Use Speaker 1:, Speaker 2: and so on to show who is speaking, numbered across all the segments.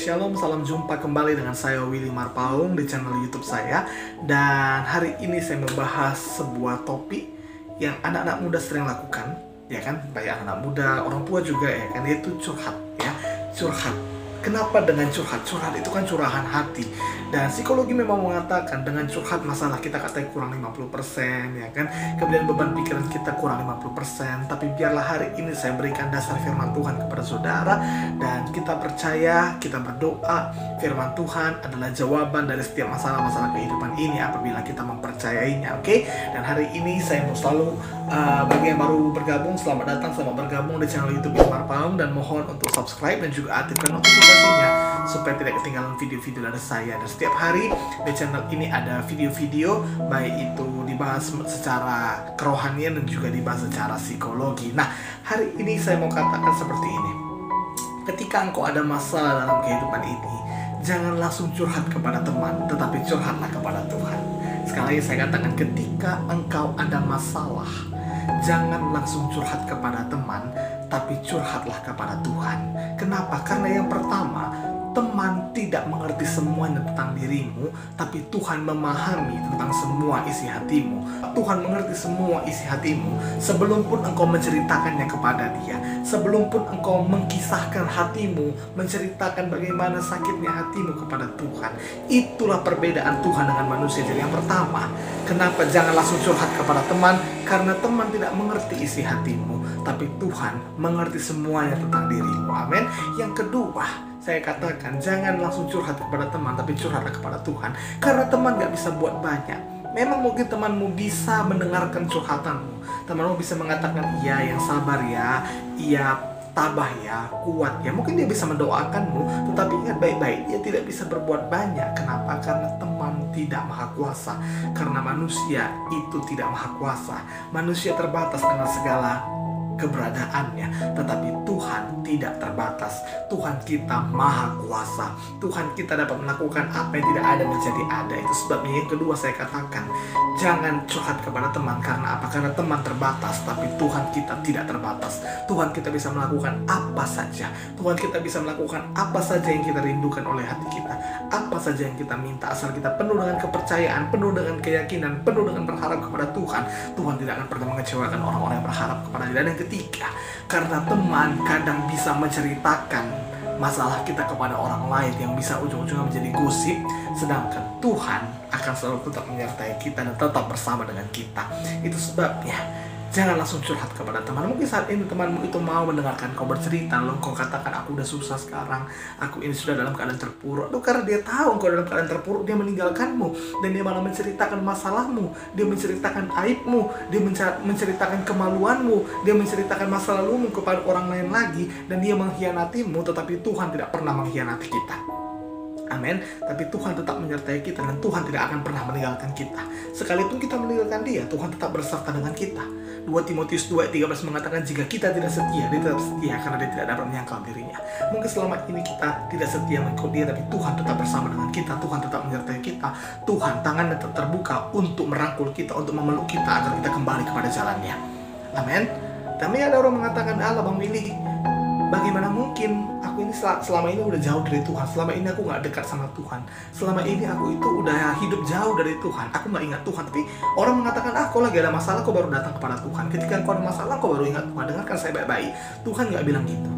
Speaker 1: Shalom, salam jumpa kembali dengan saya Willy Marpaung di channel YouTube saya. Dan hari ini saya membahas sebuah topik yang anak-anak muda sering lakukan, ya kan? Baik anak-anak muda, orang tua juga, ya kan? Yaitu curhat, ya. Curhat. Kenapa dengan curhat? Curhat itu kan curahan hati. Dan psikologi memang mengatakan dengan curhat masalah kita katanya kurang 50%, ya kan? Kemudian beban pikiran kita kurang 50%. Tapi biarlah hari ini saya berikan dasar firman Tuhan kepada saudara. Dan kita percaya, kita berdoa, firman Tuhan adalah jawaban dari setiap masalah-masalah kehidupan ini apabila kita mempercayainya, oke? Dan hari ini saya mau selalu, bagi yang baru bergabung, selamat datang, selamat bergabung di channel YouTube Willy Marpaung. Dan mohon untuk subscribe dan juga aktifkan notifikasinya supaya tidak ketinggalan video-video dari saya. Dan setiap hari di channel ini ada video-video, baik itu dibahas secara kerohanian dan juga dibahas secara psikologi. Nah, hari ini saya mau katakan seperti ini. Ketika engkau ada masalah dalam kehidupan ini, jangan langsung curhat kepada teman, tetapi curhatlah kepada Tuhan. Sekali lagi saya katakan, ketika engkau ada masalah, jangan langsung curhat kepada teman, tapi curhatlah kepada Tuhan. Kenapa? Karena yang pertama, teman tidak mengerti semuanya tentang dirimu, tapi Tuhan memahami tentang semua isi hatimu. Tuhan mengerti semua isi hatimu sebelum pun engkau menceritakannya kepada Dia. Sebelum pun engkau mengkisahkan hatimu, menceritakan bagaimana sakitnya hatimu kepada Tuhan. Itulah perbedaan Tuhan dengan manusia. Jadi yang pertama, kenapa jangan langsung curhat kepada teman? Karena teman tidak mengerti isi hatimu, tapi Tuhan mengerti semuanya tentang dirimu. Amin. Yang kedua, saya katakan jangan langsung curhat kepada teman, tapi curhatlah kepada Tuhan. Karena teman gak bisa buat banyak. Memang mungkin temanmu bisa mendengarkan curhatanmu. Temanmu bisa mengatakan, iya yang sabar ya, iya tabah ya, kuat ya. Mungkin dia bisa mendoakanmu, tetapi ingat baik-baik, dia tidak bisa berbuat banyak. Kenapa? Karena teman tidak maha kuasa. Karena manusia itu tidak maha kuasa. Manusia terbatas dengan segala keberadaannya, tetapi Tuhan tidak terbatas. Tuhan kita maha kuasa. Tuhan kita dapat melakukan apa yang tidak ada menjadi ada. Itu sebabnya yang kedua saya katakan, jangan curhat kepada teman. Karena apa? Karena teman terbatas, tapi Tuhan kita tidak terbatas. Tuhan kita bisa melakukan apa saja. Tuhan kita bisa melakukan apa saja yang kita rindukan oleh hati kita. Apa saja yang kita minta, asal kita penuh dengan kepercayaan, penuh dengan keyakinan, penuh dengan berharap kepada Tuhan. Tuhan tidak akan pernah mengecewakan orang-orang yang berharap kepada Dia. Dan yang ketiga, karena teman kadang bisa menceritakan masalah kita kepada orang lain yang bisa ujung-ujungnya menjadi gosip, sedangkan Tuhan akan selalu tetap menyertai kita dan tetap bersama dengan kita. Itu sebabnya jangan langsung curhat kepada teman. Mungkin saat ini temanmu itu mau mendengarkan kau bercerita, lalu kau katakan, aku udah susah sekarang, aku ini sudah dalam keadaan terpuruk. Lalu karena dia tahu kau dalam keadaan terpuruk, dia meninggalkanmu, dan dia malah menceritakan masalahmu, dia menceritakan aibmu, dia menceritakan kemaluanmu, dia menceritakan masa lalumu kepada orang lain lagi, dan dia mengkhianatimu. Tetapi Tuhan tidak pernah mengkhianati kita. Amin. Tapi Tuhan tetap menyertai kita, dan Tuhan tidak akan pernah meninggalkan kita. Sekalipun kita meninggalkan Dia, Tuhan tetap beserta dengan kita. 2 Timotius 2:13 mengatakan, jika kita tidak setia, Dia tetap setia karena Dia tidak dapat menyangkal dirinya. Mungkin selama ini kita tidak setia mengikut Dia, tapi Tuhan tetap bersama dengan kita. Tuhan tetap menyertai kita. Tuhan tangannya tetap terbuka untuk merangkul kita, untuk memeluk kita agar kita kembali kepada jalannya. Amin. Tapi ada orang mengatakan, Allah Bang Willy, bagaimana mungkin aku ini selama ini udah jauh dari Tuhan, selama ini aku gak dekat sama Tuhan, selama ini aku itu udah hidup jauh dari Tuhan, aku gak ingat Tuhan. Tapi orang mengatakan, kau lagi ada masalah, kau baru datang kepada Tuhan. Ketika kau ada masalah, kau baru ingat Tuhan. Dengarkan saya baik-baik, Tuhan gak bilang gitu.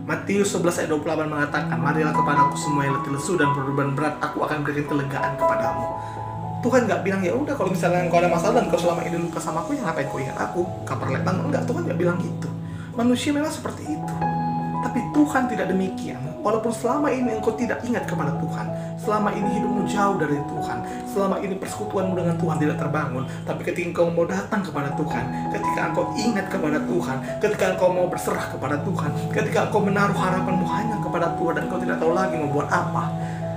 Speaker 1: Matius 11:28 mengatakan, marilah kepadaku semua yang letih lesu dan berbeban berat, aku akan berikan kelegaan kepadamu. Tuhan gak bilang, ya udah kalau misalnya kau ada masalah dan kau selama ini luka sama aku, ya ngapain kau ingat aku, kabar letang. Enggak, Tuhan gak bilang gitu. Manusia memang seperti itu, tapi Tuhan tidak demikian. Walaupun selama ini engkau tidak ingat kepada Tuhan, selama ini hidupmu jauh dari Tuhan, selama ini persekutuanmu dengan Tuhan tidak terbangun, tapi ketika engkau mau datang kepada Tuhan, ketika engkau ingat kepada Tuhan, ketika engkau mau berserah kepada Tuhan, ketika engkau menaruh harapanmu hanya kepada Tuhan, dan engkau tidak tahu lagi mau buat apa,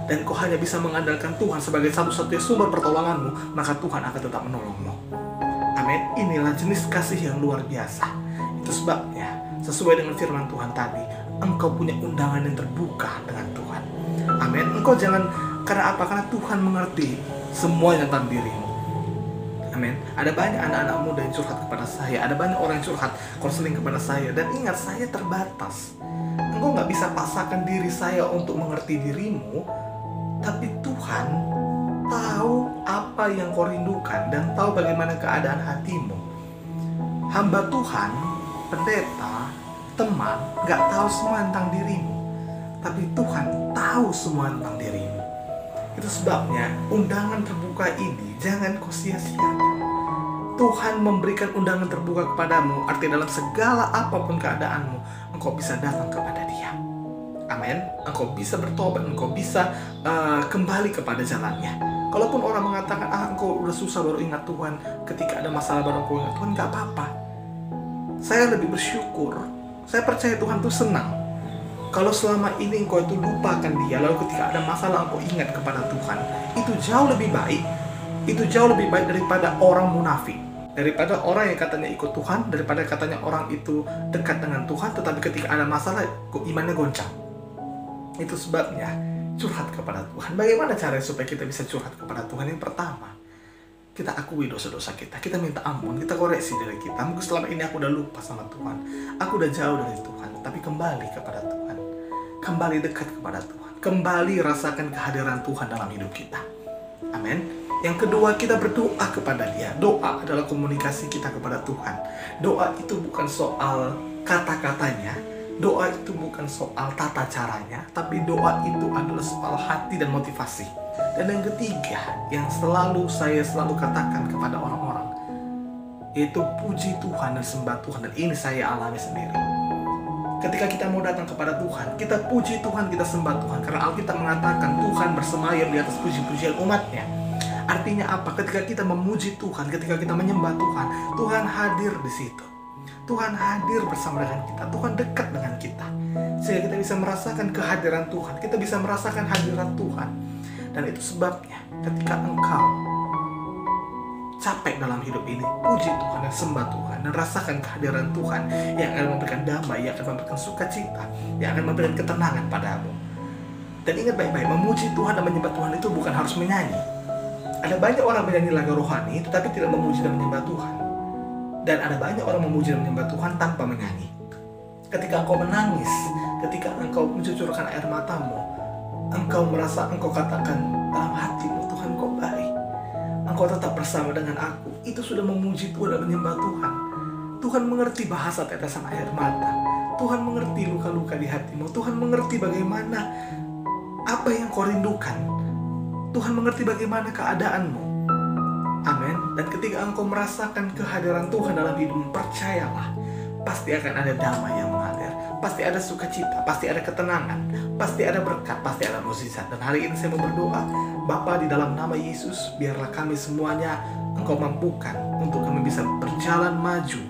Speaker 1: dan engkau hanya bisa mengandalkan Tuhan sebagai satu-satunya sumber pertolonganmu, maka Tuhan akan tetap menolongmu. Amin. Inilah jenis kasih yang luar biasa. Itu sebabnya, sesuai dengan firman Tuhan tadi, engkau punya undangan yang terbuka dengan Tuhan. Amin. Engkau jangan, karena apa? Karena Tuhan mengerti semuanya tentang dirimu. Amin. Ada banyak anak-anak muda yang curhat kepada saya, ada banyak orang yang curhat konseling kepada saya, dan ingat, saya terbatas. Engkau nggak bisa paksakan diri saya untuk mengerti dirimu, tapi Tuhan tahu apa yang kau rindukan dan tahu bagaimana keadaan hatimu. Hamba Tuhan, pendeta, teman, gak tahu semua tentang dirimu, tapi Tuhan tahu semua tentang dirimu. Itu sebabnya undangan terbuka ini jangan kau sia-siakan. Tuhan memberikan undangan terbuka kepadamu, artinya dalam segala apapun keadaanmu, engkau bisa datang kepada Dia. Amin. Engkau bisa bertobat, engkau bisa kembali kepada jalannya. Kalaupun orang mengatakan, engkau udah susah baru ingat Tuhan, ketika ada masalah baru engkau ingat Tuhan, gak apa-apa. Saya lebih bersyukur. Saya percaya Tuhan tuh senang kalau selama ini engkau itu lupakan Dia, lalu ketika ada masalah engkau ingat kepada Tuhan. Itu jauh lebih baik. Itu jauh lebih baik daripada orang munafik, daripada orang yang katanya ikut Tuhan, daripada katanya orang itu dekat dengan Tuhan, tetapi ketika ada masalah imannya goncang. Itu sebabnya curhat kepada Tuhan. Bagaimana caranya supaya kita bisa curhat kepada Tuhan? Yang pertama, kita akui dosa-dosa kita, kita minta ampun, kita koreksi diri kita. Mungkin selama ini aku udah lupa sama Tuhan, aku udah jauh dari Tuhan, tapi kembali kepada Tuhan, kembali dekat kepada Tuhan, kembali rasakan kehadiran Tuhan dalam hidup kita. Amin. Yang kedua, kita berdoa kepada Dia. Doa adalah komunikasi kita kepada Tuhan. Doa itu bukan soal kata-katanya, doa itu bukan soal tata caranya, tapi doa itu adalah soal hati dan motivasi. Dan yang ketiga, yang saya selalu katakan kepada orang-orang, yaitu puji Tuhan dan sembah Tuhan. Dan ini saya alami sendiri. Ketika kita mau datang kepada Tuhan, kita puji Tuhan, kita sembah Tuhan. Karena Alkitab mengatakan Tuhan bersemayam di atas puji-pujian umatnya. Artinya apa? Ketika kita memuji Tuhan, ketika kita menyembah Tuhan, Tuhan hadir di situ. Tuhan hadir bersama dengan kita. Tuhan dekat dengan kita. Sehingga kita bisa merasakan kehadiran Tuhan. Kita bisa merasakan hadirat Tuhan. Dan itu sebabnya ketika engkau capek dalam hidup ini, puji Tuhan dan sembah Tuhan dan rasakan kehadiran Tuhan yang akan memberikan damai, yang akan memberikan sukacita, yang akan memberikan ketenangan padamu. Dan ingat baik-baik, memuji Tuhan dan menyembah Tuhan itu bukan harus menyanyi. Ada banyak orang menyanyi lagu rohani tetapi tidak memuji dan menyembah Tuhan. Dan ada banyak orang memuji dan menyembah Tuhan tanpa menyanyi. Ketika engkau menangis, ketika engkau mencucurkan air matamu, engkau merasa, engkau katakan dalam hatimu, Tuhan kau baik, engkau tetap bersama dengan aku. Itu sudah memuji Tuhan dan menyembah Tuhan. Tuhan mengerti bahasa tetesan air mata. Tuhan mengerti luka-luka di hatimu. Tuhan mengerti bagaimana apa yang kau rindukan. Tuhan mengerti bagaimana keadaanmu. Amin. Dan ketika engkau merasakan kehadiran Tuhan dalam hidupmu, percayalah, pasti akan ada damai yang mengalir, pasti ada sukacita, pasti ada ketenangan, pasti ada berkat, pasti ada mukjizat. Dan hari ini saya mau berdoa, Bapa, di dalam nama Yesus, biarlah kami semuanya Engkau mampukan untuk kami bisa berjalan maju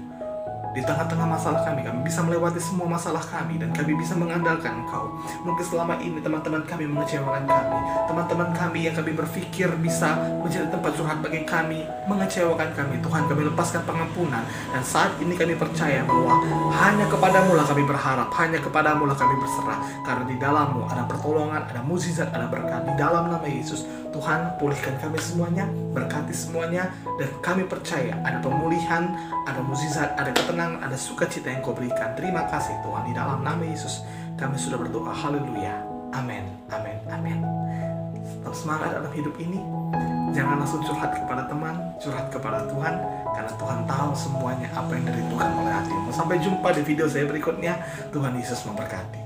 Speaker 1: di tengah-tengah masalah kami bisa melewati semua masalah kami, dan kami bisa mengandalkan Engkau. Mungkin selama ini teman-teman kami mengecewakan kami, teman-teman kami yang kami berpikir bisa menjadi tempat curhat bagi kami, mengecewakan kami. Tuhan, kami lepaskan pengampunan, dan saat ini kami percaya bahwa hanya kepadamu lah kami berharap, hanya kepadamu lah kami berserah, karena di dalammu ada pertolongan, ada mukjizat, ada berkat. Di dalam nama Yesus, Tuhan, pulihkan kami semuanya, berkati semuanya, dan kami percaya ada pemulihan, ada mukjizat, ada ketenangan, ada sukacita yang Kau berikan. Terima kasih Tuhan, di dalam nama Yesus kami sudah berdoa. Haleluya. Amin. Amin. Amin. Tetap semangat dalam hidup ini. Jangan langsung curhat kepada teman, curhat kepada Tuhan, karena Tuhan tahu semuanya apa yang dirindukan oleh hatimu. Sampai jumpa di video saya berikutnya. Tuhan Yesus memberkati.